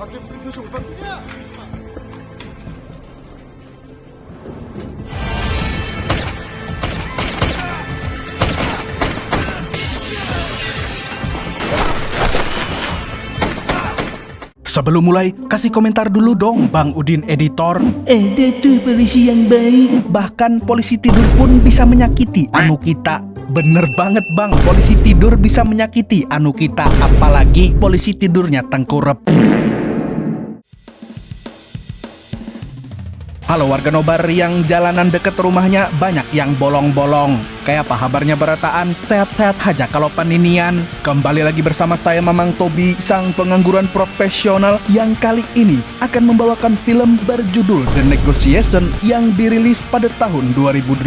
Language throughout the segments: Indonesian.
Sebelum mulai, kasih komentar dulu dong Bang Udin editor. Ada tuh polisi yang baik. Bahkan polisi tidur pun bisa menyakiti anu kita. Bener banget bang, polisi tidur bisa menyakiti anu kita. Apalagi polisi tidurnya tengkurep. Halo warga Nobar yang jalanan deket rumahnya banyak yang bolong-bolong. Kayak apa kabarnya berataan? Sehat-sehat aja kalau paninian. Kembali lagi bersama saya Mamang Tobi, sang pengangguran profesional yang kali ini akan membawakan film berjudul The Negotiation yang dirilis pada tahun 2018.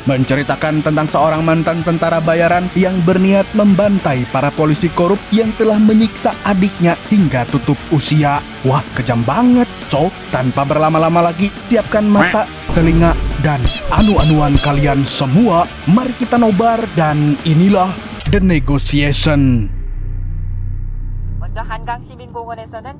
Menceritakan tentang seorang mantan tentara bayaran yang berniat membantai para polisi korup yang telah menyiksa adiknya hingga tutup usia. Wah, kejam banget. So, tanpa berlama-lama lagi, siapkan mata, telinga, dan anu-anuan kalian semua. Mari kita nobar dan inilah The Negotiation. 먼저 한강시민공원에서는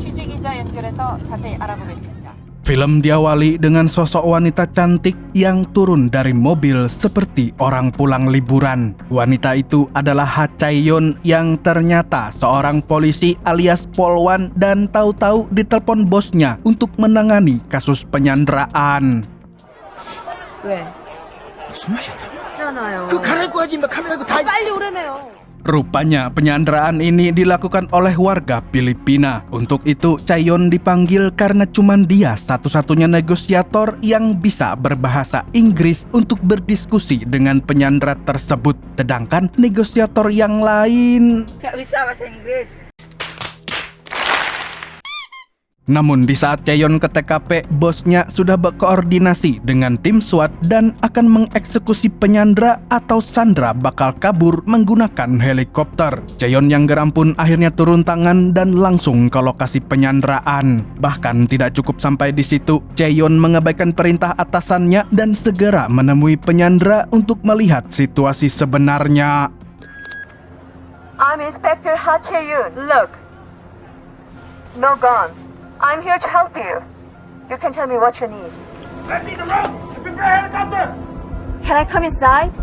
취재기자 연결해서 자세히 알아보겠습니다. Film diawali dengan sosok wanita cantik yang turun dari mobil seperti orang pulang liburan. Wanita itu adalah Ha Chae-yeon yang ternyata seorang polisi alias polwan dan tahu-tahu ditelepon bosnya untuk menangani kasus penyanderaan. 왜? 무슨 말이야? 있잖아요. 그 갈아입고 하지 마. 카메라고 다. 빨리 오래매요. Rupanya penyanderaan ini dilakukan oleh warga Filipina. Untuk itu Chae-yeon dipanggil karena cuman dia satu-satunya negosiator yang bisa berbahasa Inggris untuk berdiskusi dengan penyandera tersebut. Sedangkan negosiator yang lain Gak bisa bahasa Inggris. Namun di saat Chae-yeon ke TKP, bosnya sudah berkoordinasi dengan tim SWAT dan akan mengeksekusi penyandera atau Sandra bakal kabur menggunakan helikopter. Chae-yeon yang geram pun akhirnya turun tangan dan langsung ke lokasi penyanderaan. Bahkan tidak cukup sampai di situ, Chae-yeon mengabaikan perintah atasannya dan segera menemui penyandera untuk melihat situasi sebenarnya. I'm Inspector Ha Chae-yeon. Look. No gun. I'm here to help you. You can tell me what you need. Let me the road. Prepare helicopter. Can I come inside?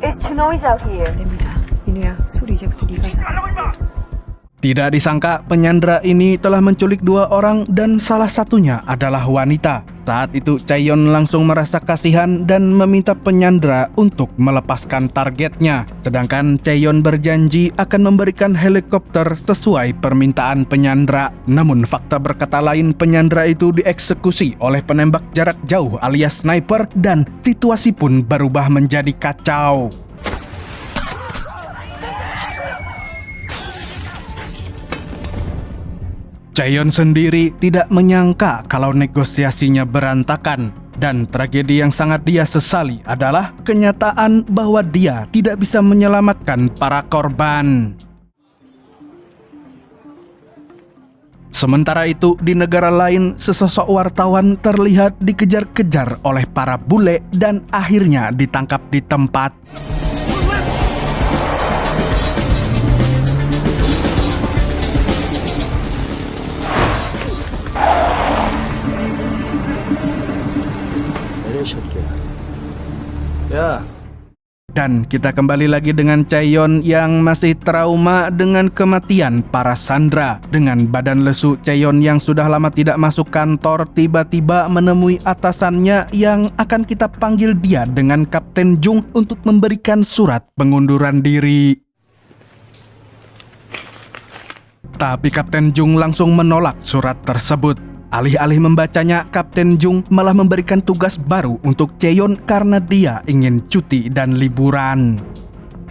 It's too noisy out here. 됩니다. 민우야, 소리 이제부터 네가 잡아. 가려고 임마. Tidak disangka penyandera ini telah menculik dua orang dan salah satunya adalah wanita. Saat itu Chae-yeon langsung merasa kasihan dan meminta penyandera untuk melepaskan targetnya. Sedangkan Chae-yeon berjanji akan memberikan helikopter sesuai permintaan penyandera. Namun fakta berkata lain, penyandera itu dieksekusi oleh penembak jarak jauh alias sniper dan situasi pun berubah menjadi kacau. Chae-yeon sendiri tidak menyangka kalau negosiasinya berantakan. Dan tragedi yang sangat dia sesali adalah kenyataan bahwa dia tidak bisa menyelamatkan para korban. Sementara itu, di negara lain, sesosok wartawan terlihat dikejar-kejar oleh para bule dan akhirnya ditangkap di tempat. Dan kita kembali lagi dengan Chae-yeon yang masih trauma dengan kematian para sandera. Dengan badan lesu, Chae-yeon yang sudah lama tidak masuk kantor tiba-tiba menemui atasannya yang akan kita panggil dia dengan Kapten Jung untuk memberikan surat pengunduran diri. Tapi Kapten Jung langsung menolak surat tersebut. Alih-alih membacanya, Kapten Jung malah memberikan tugas baru untuk Chae-yeon karena dia ingin cuti dan liburan.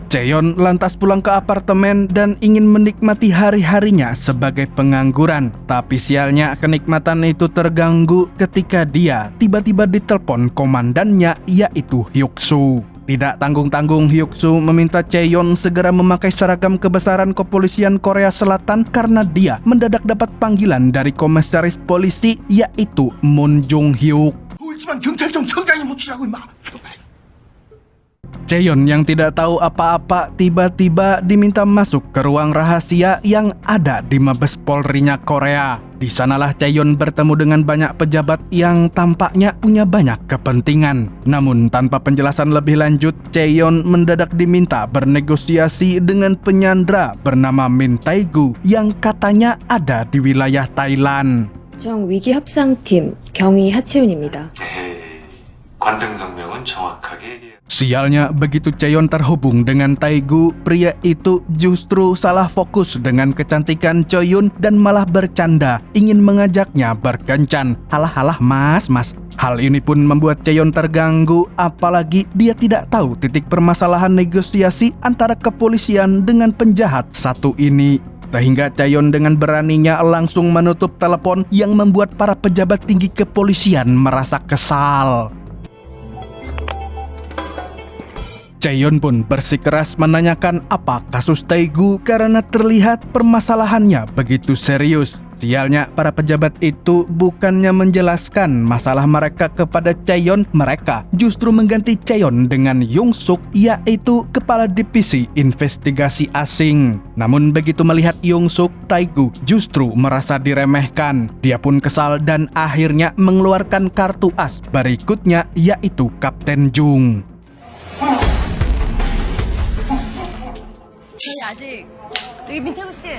Chae-yeon lantas pulang ke apartemen dan ingin menikmati hari-harinya sebagai pengangguran. Tapi sialnya kenikmatan itu terganggu ketika dia tiba-tiba ditelepon komandannya, yaitu Hyuk-soo. Tidak tanggung-tanggung, Hyuk-soo meminta Chae-yeon segera memakai seragam kebesaran kepolisian Korea Selatan karena dia mendadak dapat panggilan dari komisaris polisi, yaitu Moon Jung-hyuk. 울지만 경찰청 청장이 묻히라고 임마. Chaeyeon yang tidak tahu apa-apa tiba-tiba diminta masuk ke ruang rahasia yang ada di Mabes Polri-nya Korea. Di sanalah Chaeyeon bertemu dengan banyak pejabat yang tampaknya punya banyak kepentingan. Namun tanpa penjelasan lebih lanjut, Chaeyeon mendadak diminta bernegosiasi dengan penyandra bernama Min Tae-gu yang katanya ada di wilayah Thailand. 정 위기 협상팀 경위 하채윤입니다. 관등 성명은 정확하게 얘기해요. Sialnya begitu Chaeyeon terhubung dengan Tae-gu, pria itu justru salah fokus dengan kecantikan Choyun dan malah bercanda ingin mengajaknya berkencan. Halah mas. Hal ini pun membuat Chaeyeon terganggu, apalagi dia tidak tahu titik permasalahan negosiasi antara kepolisian dengan penjahat satu ini. Sehingga Chaeyeon dengan beraninya langsung menutup telepon yang membuat para pejabat tinggi kepolisian merasa kesal. Chaeyeon pun bersikeras menanyakan apa kasus Tae-gu karena terlihat permasalahannya begitu serius. Sialnya para pejabat itu bukannya menjelaskan masalah mereka kepada Chaeyeon, mereka justru mengganti Chaeyeon dengan Young-suk, yaitu kepala divisi investigasi asing. Namun begitu melihat Young-suk, Tae-gu justru merasa diremehkan. Dia pun kesal dan akhirnya mengeluarkan kartu as berikutnya, yaitu Kapten Jung. 저희 아직 여기 민태구 씨.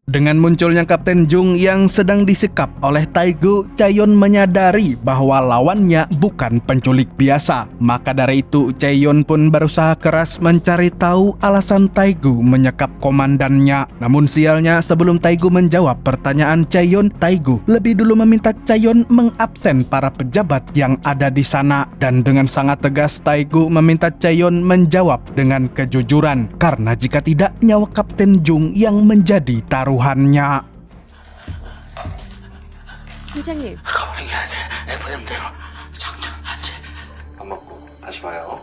Dengan munculnya Kapten Jung yang sedang disekap oleh Tae-gu, Chaeyeon menyadari bahwa lawannya bukan penculik biasa. Maka dari itu, Chaeyeon pun berusaha keras mencari tahu alasan Tae-gu menyekap komandannya. Namun sialnya, sebelum Tae-gu menjawab pertanyaan Chaeyeon, Tae-gu lebih dulu meminta Chaeyeon mengabsen para pejabat yang ada di sana. Dan dengan sangat tegas, Tae-gu meminta Chaeyeon menjawab dengan kejujuran, karena jika tidak, nyawa Kapten Jung yang menjadi taruhannya. 팀장님, 가버려야 돼. FM대로 장전하지. 밥 먹고 다시 봐요.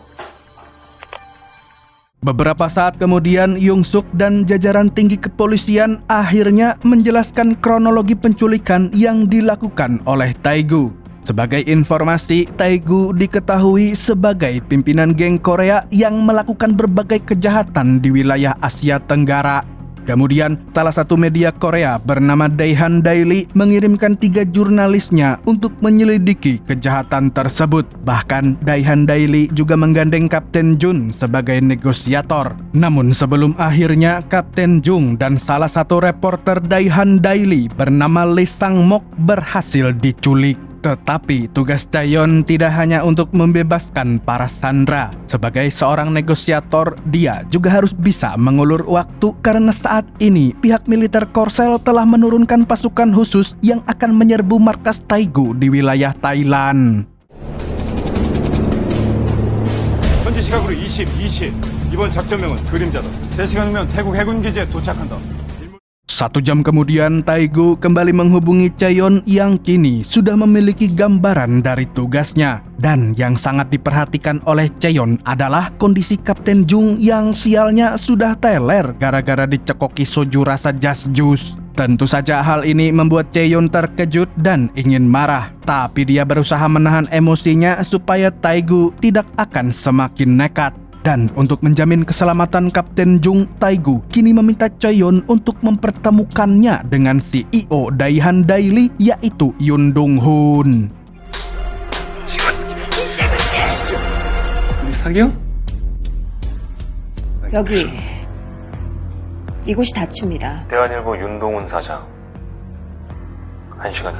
Beberapa saat kemudian, Young-suk dan jajaran tinggi kepolisian akhirnya menjelaskan kronologi penculikan yang dilakukan oleh Tae-gu. Sebagai informasi, Tae-gu diketahui sebagai pimpinan geng Korea yang melakukan berbagai kejahatan di wilayah Asia Tenggara. Kemudian, salah satu media Korea bernama Daehan Daily mengirimkan 3 jurnalisnya untuk menyelidiki kejahatan tersebut. Bahkan, Daehan Daily juga menggandeng Kapten Jun sebagai negosiator. Namun sebelum akhirnya Kapten Jung dan salah satu reporter Daehan Daily bernama Lee Sang-mok berhasil diculik. Tetapi tugas Chaeyeon tidak hanya untuk membebaskan para sandera. Sebagai seorang negosiator, dia juga harus bisa mengulur waktu karena saat ini pihak militer Korsel telah menurunkan pasukan khusus yang akan menyerbu markas Tae-gu di wilayah Thailand. 현지 시각으로 22시. 이번 작전명은 그림자다. 3시간 후면 태국 해군 기지에 도착한다. 1 jam kemudian, Tae-gu kembali menghubungi Chaeyeon yang kini sudah memiliki gambaran dari tugasnya. Dan yang sangat diperhatikan oleh Chaeyeon adalah kondisi Kapten Jung yang sialnya sudah teler gara-gara dicekoki soju rasa jas jus. Tentu saja hal ini membuat Chaeyeon terkejut dan ingin marah. Tapi dia berusaha menahan emosinya supaya Tae-gu tidak akan semakin nekat. Dan untuk menjamin keselamatan Kapten Jung, Tae-gu kini meminta Chaeyeon untuk mempertemukannya dengan CEO Daehan Daily, yaitu Yoon Dong-hoon. 여기. 이곳이 다칩니다. 대한일보 윤동훈 사장. 1시간.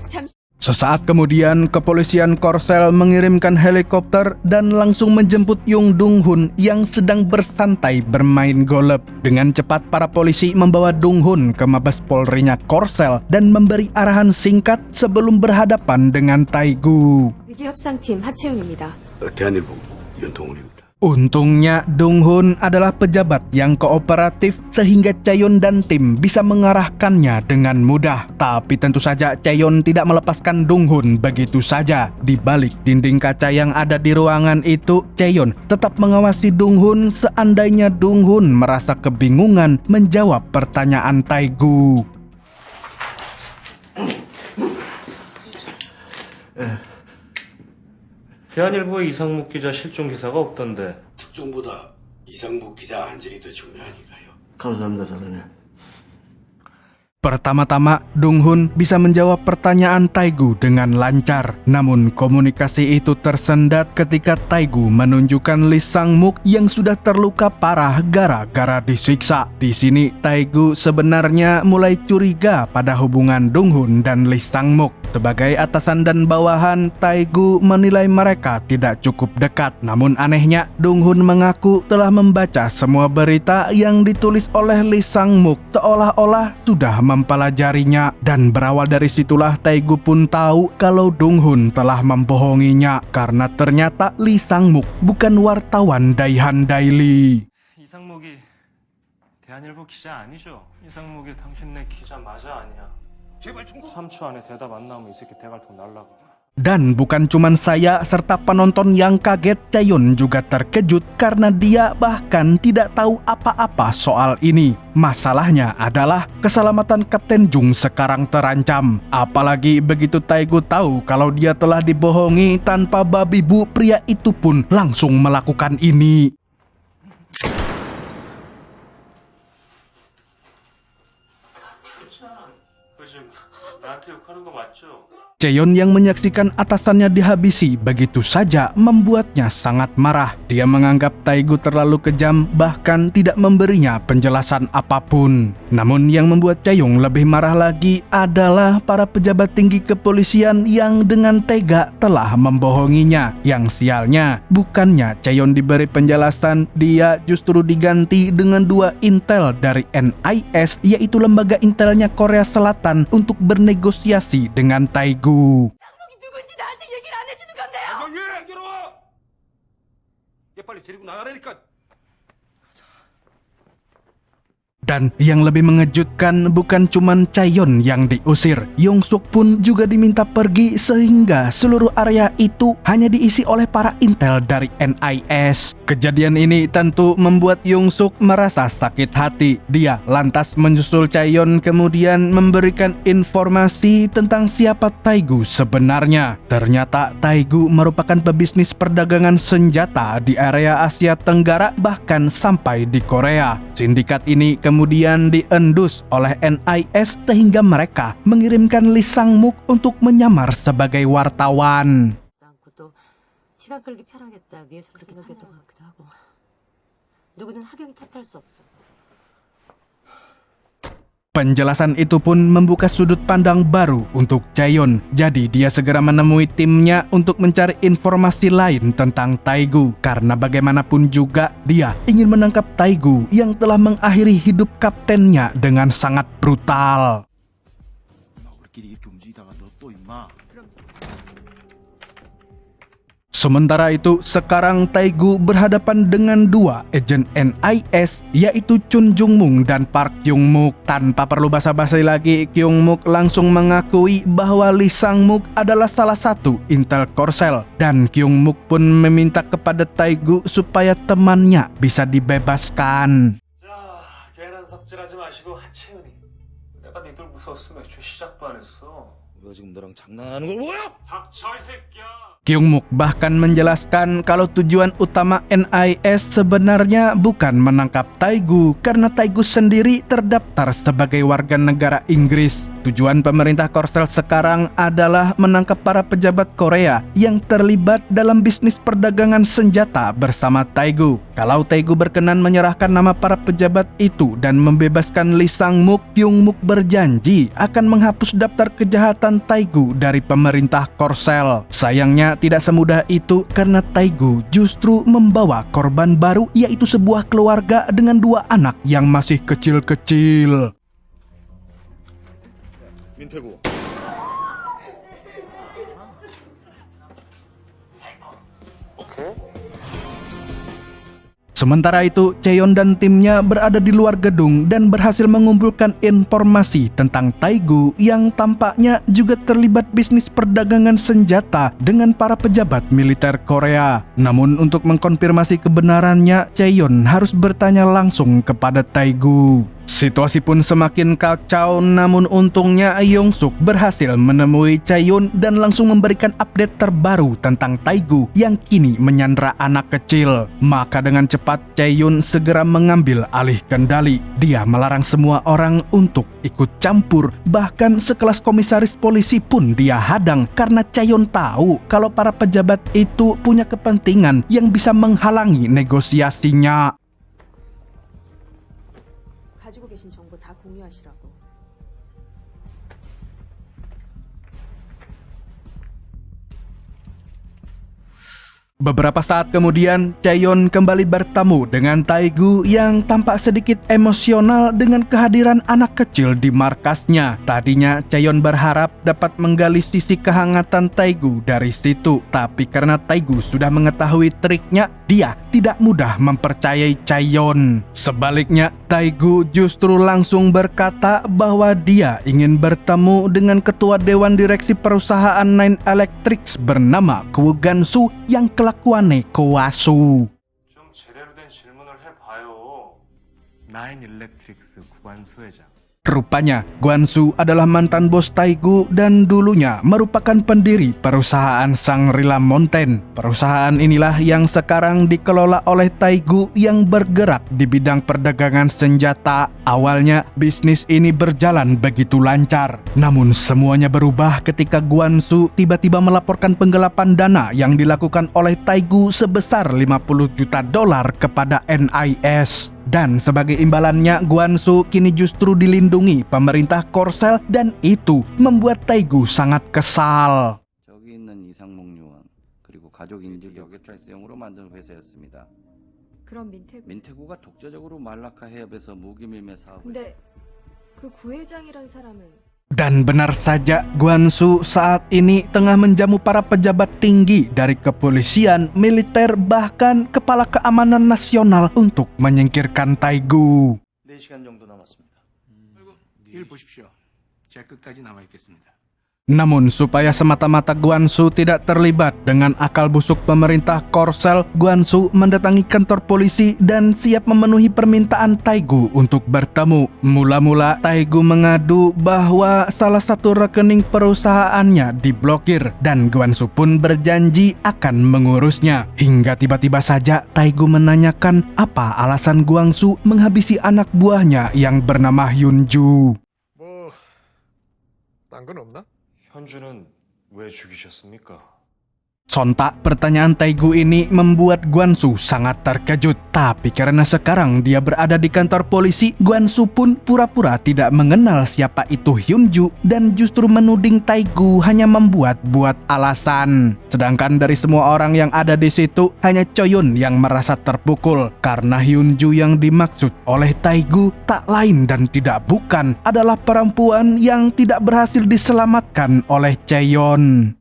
잠시 Sesaat kemudian, kepolisian Korsel mengirimkan helikopter dan langsung menjemput Yoon Dong-hoon yang sedang bersantai bermain golf. Dengan cepat, para polisi membawa Dong-hoon ke Mabes Polri-nya Korsel dan memberi arahan singkat sebelum berhadapan dengan Tae-gu. 위기 협상팀 하채윤입니다. 대한일보 윤동훈입니다. Untungnya Dong-hoon adalah pejabat yang kooperatif sehingga Chaeyeon dan tim bisa mengarahkannya dengan mudah. Tapi tentu saja Chaeyeon tidak melepaskan Dong-hoon begitu saja. Di balik dinding kaca yang ada di ruangan itu, Chaeyeon tetap mengawasi Dong-hoon seandainya Dong-hoon merasa kebingungan menjawab pertanyaan Tae-gu. 대한일보의 이상묵 기자 실종 기사가 없던데. 특종보다 이상국 기자 안전이 더 중요하니까요. 감사합니다, 사장님. Pertama-tama, Dong Hun bisa menjawab pertanyaan Taegu dengan lancar. Namun komunikasi itu tersendat ketika Taegu menunjukkan Lee Sang-muk yang sudah terluka parah gara-gara disiksa. Di sini Taegu sebenarnya mulai curiga pada hubungan Dong Hun dan Lee Sang-muk. Sebagai atasan dan bawahan, Taegu menilai mereka tidak cukup dekat. Namun anehnya, Dong Hun mengaku telah membaca semua berita yang ditulis oleh Lee Sang-muk, seolah-olah sudah mempelajarinya. Dan berawal dari situlah Taegu pun tahu kalau Dong Hun telah membohonginya, karena ternyata Lee Sang-muk bukan wartawan Daihan Daily. 이상묵이 대한일보 기자 아니죠? 이상묵이 당신네 기자 맞아 아니야? 3초 안에 대답 안 나오면 이 새끼 대갈통 날라가. Dan bukan cuman saya serta penonton yang kaget, Chaeyoung juga terkejut karena dia bahkan tidak tahu apa-apa soal ini. Masalahnya adalah keselamatan Kapten Jung sekarang terancam. Apalagi begitu Taegu tahu kalau dia telah dibohongi tanpa babi bu, pria itu pun langsung melakukan ini. 나한테 욕하는 거 맞죠? Chaeyoung yang menyaksikan atasannya dihabisi begitu saja membuatnya sangat marah. Dia menganggap Taegu terlalu kejam, bahkan tidak memberinya penjelasan apapun. Namun yang membuat Chaeyoung lebih marah lagi adalah para pejabat tinggi kepolisian yang dengan tega telah membohonginya. Yang sialnya, bukannya Chaeyoung diberi penjelasan, dia justru diganti dengan 2 intel dari NIS, yaitu lembaga intelnya Korea Selatan, untuk bernegosiasi dengan Taegu. 상목이 누군지 나한테 얘기를 안 해주는 건데요. 형님! 들어와! 얘 빨리 데리고 나가라니까! Dan yang lebih mengejutkan bukan cuman Chaeyoung yang diusir, Yongsuk pun juga diminta pergi sehingga seluruh area itu hanya diisi oleh para intel dari NIS. Kejadian ini tentu membuat Yongsuk merasa sakit hati. Dia lantas menyusul Chaeyoung kemudian memberikan informasi tentang siapa Taegu sebenarnya. Ternyata Taegu merupakan pebisnis perdagangan senjata di area Asia Tenggara, bahkan sampai di Korea. Sindikat ini kemudian diendus oleh NIS sehingga mereka mengirimkan Lee Sang-muk untuk menyamar sebagai wartawan. 또 시간 끌기 편하겠다 위해서 그렇게 생각했던 것 같기도 하고 누구든 하경이 탓할 수 없어. Penjelasan itu pun membuka sudut pandang baru untuk Chaeyoung. Jadi dia segera menemui timnya untuk mencari informasi lain tentang Taegu. Karena bagaimanapun juga dia ingin menangkap Taegu yang telah mengakhiri hidup kaptennya dengan sangat brutal. 우리끼리 이렇게 움직이다가 너 또 임마. Sementara itu, sekarang Taegu berhadapan dengan 2 agen NIS, yaitu Chun Jung-mung dan Park Kyung-muk. Tanpa perlu basa-basi lagi, Kyung-muk langsung mengakui bahwa Lee Sang-muk adalah salah satu intel Korsel. Dan Kyung-muk pun meminta kepada Taegu supaya temannya bisa dibebaskan. 자, 괜한 삽질하지 마시고 하채은이. 내가 니들 무서웠으면 애초에 시작도 안 했어. 너 지금 너랑 장난하는 걸 뭐야? 닥쳐 이 새끼야. Kyung-muk bahkan menjelaskan kalau tujuan utama NIS sebenarnya bukan menangkap Taegu, karena Taegu sendiri terdaftar sebagai warga negara Inggris. Tujuan pemerintah Korsel sekarang adalah menangkap para pejabat Korea yang terlibat dalam bisnis perdagangan senjata bersama Taegu. Kalau Taegu berkenan menyerahkan nama para pejabat itu dan membebaskan Lee Sang-muk, Kyung-muk berjanji akan menghapus daftar kejahatan Taegu dari pemerintah Korsel. Sayangnya tidak semudah itu karena Taegu justru membawa korban baru, yaitu sebuah keluarga dengan 2 anak yang masih kecil-kecil. 민태구. Sementara itu, Chaeyoung dan timnya berada di luar gedung dan berhasil mengumpulkan informasi tentang Taegu yang tampaknya juga terlibat bisnis perdagangan senjata dengan para pejabat militer Korea. Namun untuk mengkonfirmasi kebenarannya, Chaeyoung harus bertanya langsung kepada Taegu. Situasi pun semakin kacau, namun untungnya Yongsuk berhasil menemui Chaeyoon dan langsung memberikan update terbaru tentang Taegu yang kini menyandra anak kecil. Maka dengan cepat Chaeyoon segera mengambil alih kendali. Dia melarang semua orang untuk ikut campur, bahkan sekelas komisaris polisi pun dia hadang karena Chaeyoon tahu kalau para pejabat itu punya kepentingan yang bisa menghalangi negosiasinya. 가지고 계신 정보 다 공유하시라고. Beberapa saat kemudian, Chaeyoon kembali bertemu dengan Taegu yang tampak sedikit emosional dengan kehadiran anak kecil di markasnya. Tadinya Chaeyoon berharap dapat menggali sisi kehangatan Taegu dari situ, tapi karena Taegu sudah mengetahui triknya, dia tidak mudah mempercayai Chaeyoon. Sebaliknya, Taegu justru langsung berkata bahwa dia ingin bertemu dengan ketua dewan direksi perusahaan Nine Electrics bernama Kwoo Gansu yang kelakuannya kowasu. 좀 제대로 된 질문을 해봐요. 나인 일렉트릭스 구간수 회장. Rupanya, Gwansu adalah mantan bos Taegu dan dulunya merupakan pendiri perusahaan Shangri-La Mountain. Perusahaan inilah yang sekarang dikelola oleh Taegu yang bergerak di bidang perdagangan senjata. Awalnya, bisnis ini berjalan begitu lancar. Namun semuanya berubah ketika Gwansu tiba-tiba melaporkan penggelapan dana yang dilakukan oleh Taegu sebesar $50 juta kepada NIS. Dan sebagai imbalannya, Gwansu kini justru dilindungi pemerintah Korsel dan itu membuat Taegu sangat kesal. 저기 있는 이상목 요원 그리고 가족 인질 여객 탈수용으로 만든 회사였습니다. 그럼 민태구. 민태구가 독자적으로 말라카 해협에서 무기 밀매 사업을 근데 그 구회장이란 사람은 Dan benar saja, Gwansu saat ini tengah menjamu para pejabat tinggi dari kepolisian, militer, bahkan kepala keamanan nasional untuk menyingkirkan Taegu. 4시간 정도 남았습니다. 일 보십시오. 제가 끝까지 남아 있겠습니다. Namun supaya semata-mata Gwansu tidak terlibat dengan akal busuk pemerintah Korsel, Gwansu mendatangi kantor polisi dan siap memenuhi permintaan Taegu untuk bertemu. Mula-mula Taegu mengadu bahwa salah satu rekening perusahaannya diblokir dan Gwansu pun berjanji akan mengurusnya. Hingga tiba-tiba saja Taegu menanyakan apa alasan Gwansu menghabisi anak buahnya yang bernama Hyunju. 딴 건 없나? 현주는 왜 죽이셨습니까? Sontak pertanyaan Taegu ini membuat Gwansu sangat terkejut. Tapi karena sekarang dia berada di kantor polisi, Gwansu pun pura-pura tidak mengenal siapa itu Hyunju dan justru menuding Taegu hanya membuat-buat alasan. Sedangkan dari semua orang yang ada di situ, hanya Chaeyoon yang merasa terpukul karena Hyunju yang dimaksud oleh Taegu tak lain dan tidak bukan adalah perempuan yang tidak berhasil diselamatkan oleh Chaeyoon.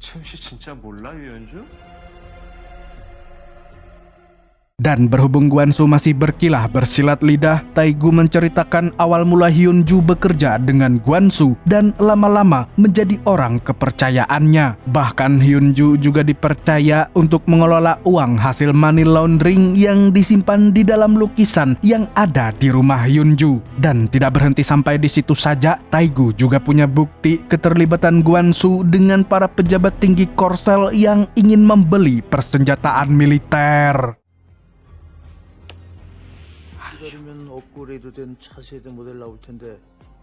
채윤씨 진짜 몰라, 유현주? Dan berhubung Gwansu masih berkilah bersilat lidah, Taegu menceritakan awal mula Hyunju bekerja dengan Gwansu dan lama-lama menjadi orang kepercayaannya. Bahkan Hyunju juga dipercaya untuk mengelola uang hasil money laundering yang disimpan di dalam lukisan yang ada di rumah Hyunju. Dan tidak berhenti sampai di situ saja, Taegu juga punya bukti keterlibatan Gwansu dengan para pejabat tinggi Korsel yang ingin membeli persenjataan militer. 기다리면 업그레이드 된 차세대 모델 나올 텐데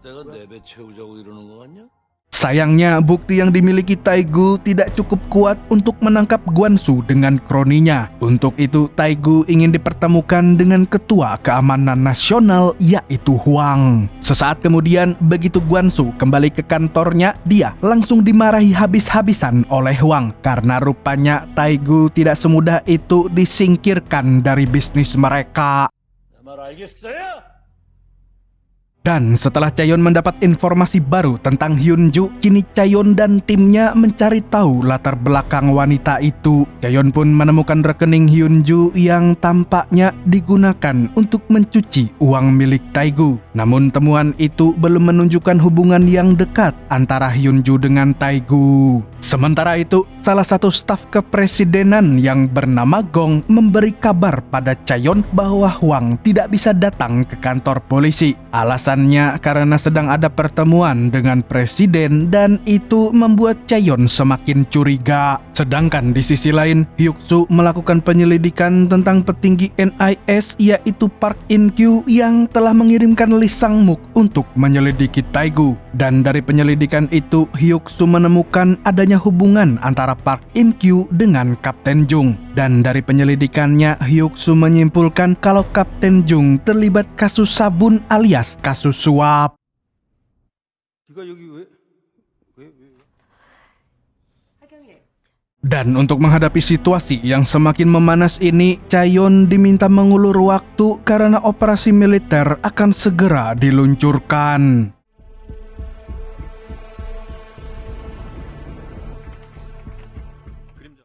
내가 4배 채우자고 이러는 거 같냐? Sayangnya, bukti yang dimiliki Taegu tidak cukup kuat untuk menangkap Gwansu dengan kroninya. Untuk itu, Taegu ingin dipertemukan dengan Ketua Keamanan Nasional, yaitu Hwang. Sesaat kemudian, begitu Gwansu kembali ke kantornya, dia langsung dimarahi habis-habisan oleh Hwang karena rupanya Taegu tidak semudah itu disingkirkan dari bisnis mereka. 말 알겠어요? Dan setelah Chaeyoon mendapat informasi baru tentang Hyunju, kini Chaeyoon dan timnya mencari tahu latar belakang wanita itu. Chaeyoon pun menemukan rekening Hyunju yang tampaknya digunakan untuk mencuci uang milik Taegu. Namun temuan itu belum menunjukkan hubungan yang dekat antara Hyunju dengan Taegu. Sementara itu, salah satu staf kepresidenan yang bernama Gong memberi kabar pada Chaeyon bahwa Hwang tidak bisa datang ke kantor polisi. Alasannya karena sedang ada pertemuan dengan presiden dan itu membuat Chaeyon semakin curiga. Sedangkan di sisi lain, Hyuk-soo melakukan penyelidikan tentang petinggi NIS yaitu Park In-kyu yang telah mengirimkan Lee Sang-mook untuk menyelidiki Taegu. Dan dari penyelidikan itu, Hyuk-soo menemukan adanya hubungan antara Park In-kyu dengan Kapten Jung. Dan dari penyelidikannya, Hyuk-soo menyimpulkan kalau Kapten Jung terlibat kasus sabun alias kasus suap. Dan untuk menghadapi situasi yang semakin memanas ini, Chaeyon diminta mengulur waktu karena operasi militer akan segera diluncurkan.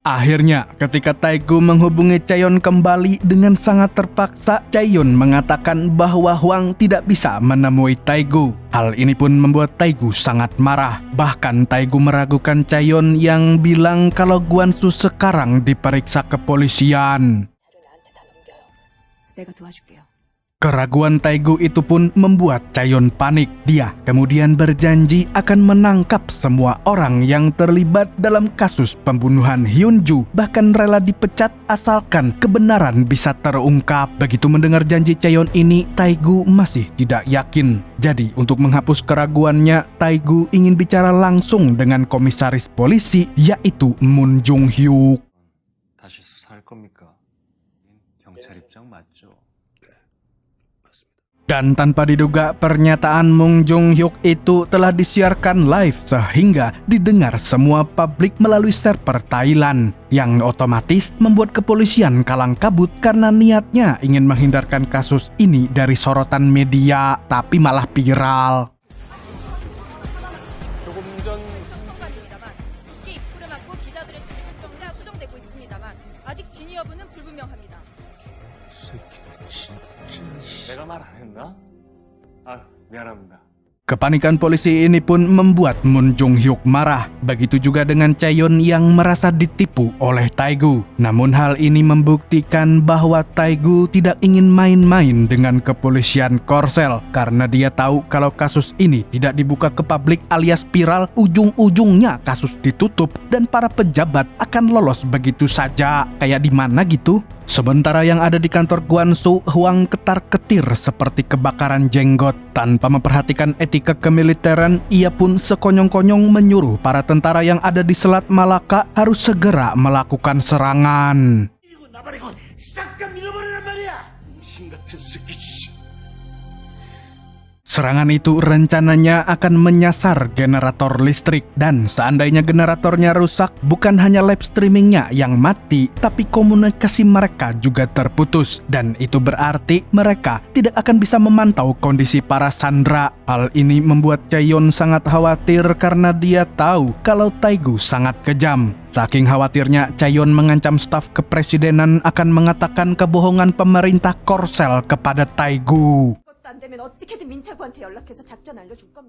Akhirnya, ketika Taegu menghubungi Chaeyon kembali dengan sangat terpaksa, Chaeyon mengatakan bahwa Hwang tidak bisa menemui Taegu. Hal ini pun membuat Taegu sangat marah. Bahkan Taegu meragukan Chaeyon yang bilang kalau Gwon-soo sekarang diperiksa kepolisian. Keraguan Taegu itu pun membuat Chaeyon panik. Dia kemudian berjanji akan menangkap semua orang yang terlibat dalam kasus pembunuhan Hyunju, bahkan rela dipecat asalkan kebenaran bisa terungkap. Begitu mendengar janji Chaeyon ini, Taegu masih tidak yakin. Jadi untuk menghapus keraguannya, Taegu ingin bicara langsung dengan komisaris polisi yaitu Moon Jung-hyuk. 다시 수사할 겁니까? 경찰 입장 맞죠? Dan tanpa diduga, pernyataan Moon Jung-hyuk itu telah disiarkan live sehingga didengar semua publik melalui server Thailand, yang otomatis membuat kepolisian kalang kabut karena niatnya ingin menghindarkan kasus ini dari sorotan media, tapi malah viral. 내가 말 안 했나? 아, 미안합니다. Kepanikan polisi ini pun membuat Moon Jung-hyuk marah. Begitu juga dengan Chaeyon yang merasa ditipu oleh Taegu. Namun hal ini membuktikan bahwa Taegu tidak ingin main-main dengan kepolisian Korsel. Karena dia tahu kalau kasus ini tidak dibuka ke publik alias viral, ujung-ujungnya kasus ditutup dan para pejabat akan lolos begitu saja. Kayak di mana gitu? Sementara yang ada di kantor Gwon-soo, Hwang ketar-ketir seperti kebakaran jenggot. Tanpa memperhatikan etika kemiliteran, ia pun sekonyong-konyong menyuruh para tentara yang ada di Selat Malaka harus segera melakukan serangan. Serangan itu rencananya akan menyasar generator listrik, dan seandainya generatornya rusak, bukan hanya live streamingnya yang mati, tapi komunikasi mereka juga terputus, dan itu berarti mereka tidak akan bisa memantau kondisi para sandera. Hal ini membuat Chaeyon sangat khawatir karena dia tahu kalau Taegu sangat kejam. Saking khawatirnya, Chaeyon mengancam staf kepresidenan akan mengatakan kebohongan pemerintah Korsel kepada Taegu.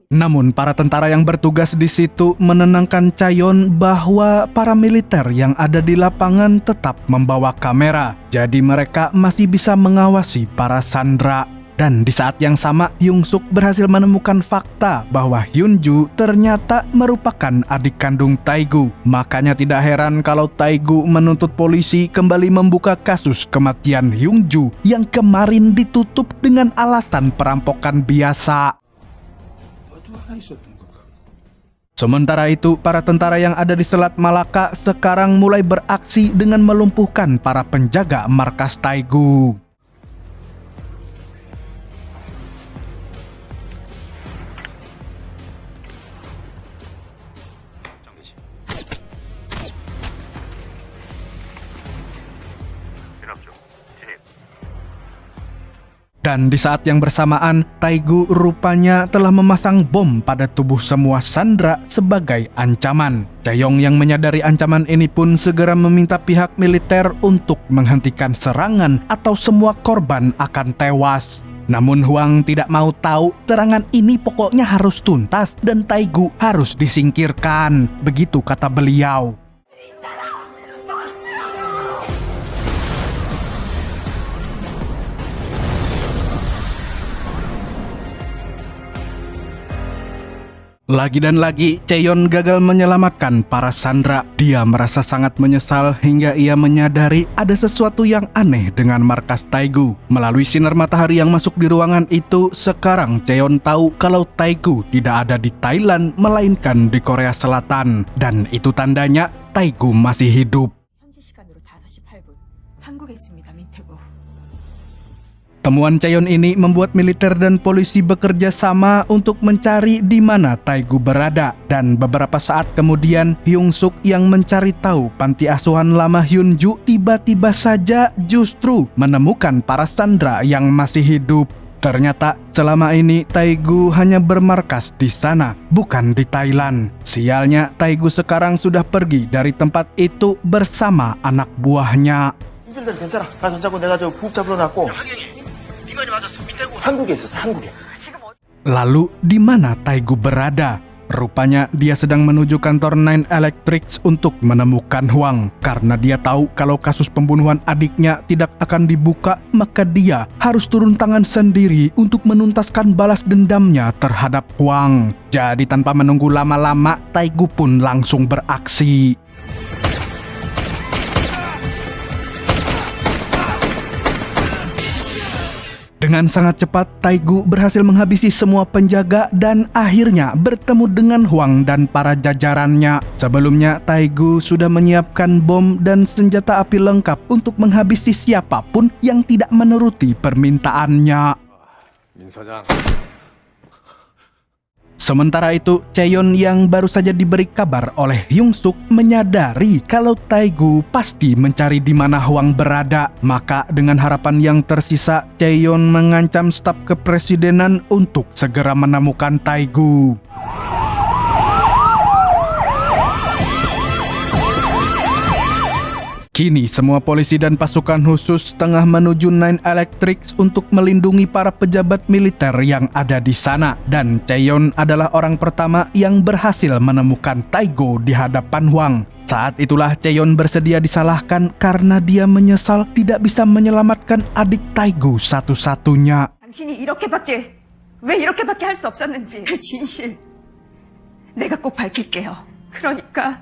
Namun para tentara yang bertugas di situ menenangkan Chaeyon bahwa para militer yang ada di lapangan tetap membawa kamera, jadi mereka masih bisa mengawasi para sandera. Dan di saat yang sama, Hyung-suk berhasil menemukan fakta bahwa Hyunju ternyata merupakan adik kandung Taegu. Makanya tidak heran kalau Taegu menuntut polisi kembali membuka kasus kematian Hyunju yang kemarin ditutup dengan alasan perampokan biasa. Sementara itu, para tentara yang ada di Selat Malaka sekarang mulai beraksi dengan melumpuhkan para penjaga markas Taegu. Dan di saat yang bersamaan, Taegu rupanya telah memasang bom pada tubuh semua sandera sebagai ancaman. Chaeyon yang menyadari ancaman ini pun segera meminta pihak militer untuk menghentikan serangan atau semua korban akan tewas. Namun Huang tidak mau tahu, serangan ini pokoknya harus tuntas dan Taegu harus disingkirkan. Begitu kata beliau. Lagi dan lagi, Chaeyeon gagal menyelamatkan para sandera. Dia merasa sangat menyesal hingga ia menyadari ada sesuatu yang aneh dengan markas Taegu. Melalui sinar matahari yang masuk di ruangan itu, sekarang Chaeyeon tahu kalau Taegu tidak ada di Thailand, melainkan di Korea Selatan. Dan itu tandanya Taegu masih hidup. 현지 시간으로 5시 8분. 한국에 있습니다, 민태구. Temuan Chaeyeon ini membuat militer dan polisi bekerja sama untuk mencari di mana Taegu berada. Dan beberapa saat kemudian, Hyung Suk yang mencari tahu panti asuhan lama Hyunju tiba-tiba saja justru menemukan para sandera yang masih hidup. Ternyata selama ini Taegu hanya bermarkas di sana, bukan di Thailand. Sialnya, Taegu sekarang sudah pergi dari tempat itu bersama anak buahnya. 힘들다 괜찮아. 나 손잡고 내가 저 부업 잡으러 놨고. 한국에 있었어, 한국에. Lalu di mana Taegu berada? Rupanya dia sedang menuju kantor Nine Electrics untuk menemukan Huang. Karena dia tahu kalau kasus pembunuhan adiknya tidak akan dibuka, maka dia harus turun tangan sendiri untuk menuntaskan balas dendamnya terhadap Huang. Jadi tanpa menunggu lama-lama, Taegu pun langsung beraksi. Dengan sangat cepat, Taegu berhasil menghabisi semua penjaga dan akhirnya bertemu dengan Huang dan para jajarannya. Sebelumnya, Taegu sudah menyiapkan bom dan senjata api lengkap untuk menghabisi siapapun yang tidak menuruti permintaannya. 민 사장. Sementara itu, Chaeyeon yang baru saja diberi kabar oleh Hyung Suk menyadari kalau Taegu pasti mencari di mana Huang berada. Maka dengan harapan yang tersisa, Chaeyeon mengancam staf kepresidenan untuk segera menemukan Taegu. Kini semua polisi dan pasukan khusus tengah menuju Nine Electrics untuk melindungi para pejabat militer yang ada di sana. Dan Chaeyeon adalah orang pertama yang berhasil menemukan Taegu di hadapan Huang. Saat itulah Chaeyeon bersedia disalahkan karena dia menyesal tidak bisa menyelamatkan adik Taegu satu-satunya. 당신이 왜 이렇게밖에 할 수 없었는지 그 진실 내가 꼭 밝힐게요. 그러니까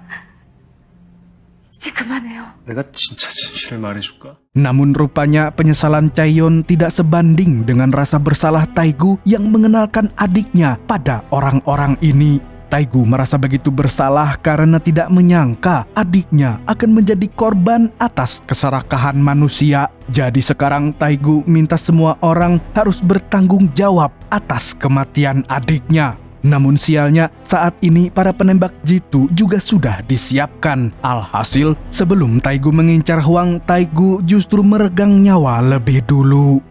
이제 그만해요. 내가 진짜 진실을 말해줄까? Namun rupanya penyesalan Chaeyeon tidak sebanding dengan rasa bersalah Taegu yang mengenalkan adiknya pada orang-orang ini. Taegu merasa begitu bersalah karena tidak menyangka adiknya akan menjadi korban atas keserakahan manusia. Jadi sekarang Taegu minta semua orang harus bertanggung jawab atas kematian adiknya. Namun sialnya, saat ini para penembak jitu juga sudah disiapkan. Alhasil, sebelum Taegu mengincar Huang, Taegu justru meregang nyawa lebih dulu.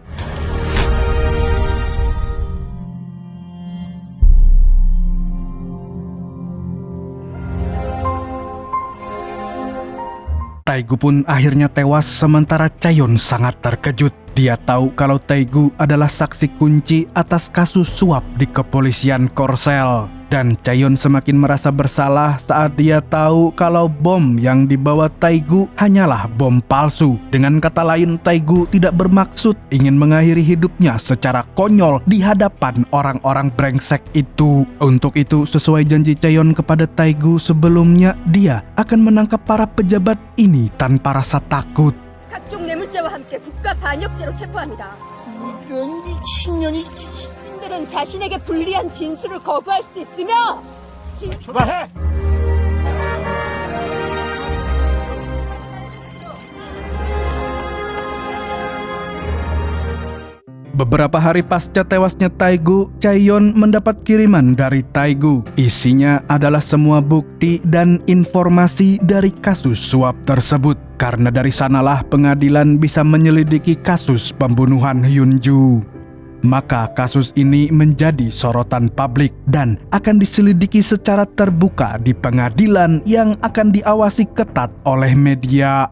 Taegu pun akhirnya tewas sementara Chaeyeon sangat terkejut. Dia tahu kalau Taegu adalah saksi kunci atas kasus suap di kepolisian Korsel. Dan Chaeyeon semakin merasa bersalah saat dia tahu kalau bom yang dibawa Taegu hanyalah bom palsu. Dengan kata lain, Taegu tidak bermaksud ingin mengakhiri hidupnya secara konyol di hadapan orang-orang brengsek itu. Untuk itu, sesuai janji Chaeyeon kepada Taegu sebelumnya, dia akan menangkap para pejabat ini tanpa rasa takut. 각종 뇌물죄와 함께 국가 반역죄로 체포합니다. 이런 미친년이. 신들은 자신에게 불리한 진술을 거부할 수 있으며 출발해! Beberapa hari pasca tewasnya Taegu, Chaeyeon mendapat kiriman dari Taegu. Isinya adalah semua bukti dan informasi dari kasus suap tersebut. Karena dari sanalah pengadilan bisa menyelidiki kasus pembunuhan Hyunju. Maka kasus ini menjadi sorotan publik dan akan diselidiki secara terbuka di pengadilan yang akan diawasi ketat oleh media.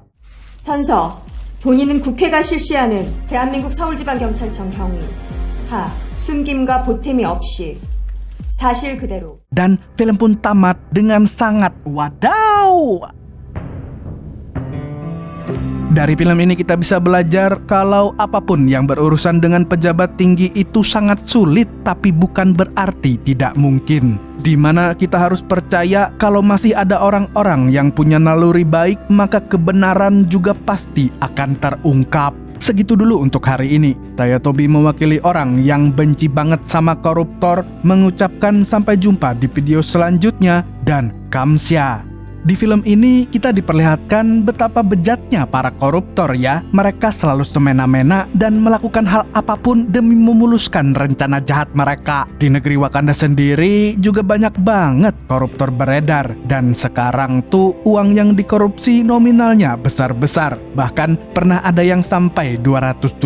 선서, 본인은 국회가 실시하는 대한민국 서울지방경찰청 경위 하, 숨김과 보탬이 없이 사실 그대로. Dan film pun tamat dengan sangat wadaw. Dari film ini kita bisa belajar kalau apapun yang berurusan dengan pejabat tinggi itu sangat sulit, tapi bukan berarti tidak mungkin. Dimana kita harus percaya kalau masih ada orang-orang yang punya naluri baik, maka kebenaran juga pasti akan terungkap. Segitu dulu untuk hari ini. Saya Tobi mewakili orang yang benci banget sama koruptor, mengucapkan sampai jumpa di video selanjutnya dan kamsya. Di film ini kita diperlihatkan betapa bejatnya para koruptor ya. Mereka selalu semena-mena dan melakukan hal apapun demi memuluskan rencana jahat mereka. Di negeri Wakanda sendiri juga banyak banget koruptor beredar. Dan sekarang tuh uang yang dikorupsi nominalnya besar-besar. Bahkan pernah ada yang sampai 271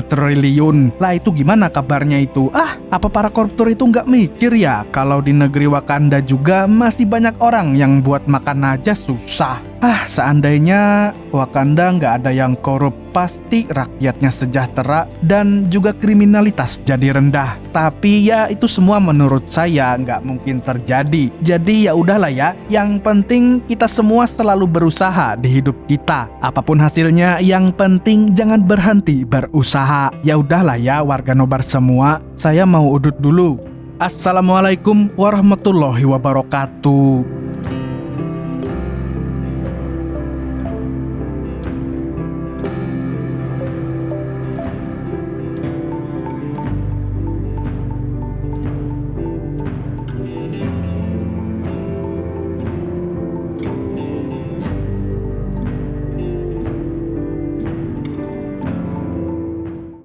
triliun. Lah itu gimana kabarnya itu? Apa para koruptor itu nggak mikir ya? Kalau di negeri Wakanda juga masih banyak orang yang buat makan aja susah. Seandainya Wakanda nggak ada yang korup, pasti rakyatnya sejahtera dan juga kriminalitas jadi rendah. Tapi ya itu semua menurut saya nggak mungkin terjadi. Jadi ya udahlah ya. Yang penting kita semua selalu berusaha di hidup kita. Apapun hasilnya, yang penting jangan berhenti berusaha. Ya udahlah ya warga Nobar semua. Saya mau udut dulu. Assalamualaikum warahmatullahi wabarakatuh.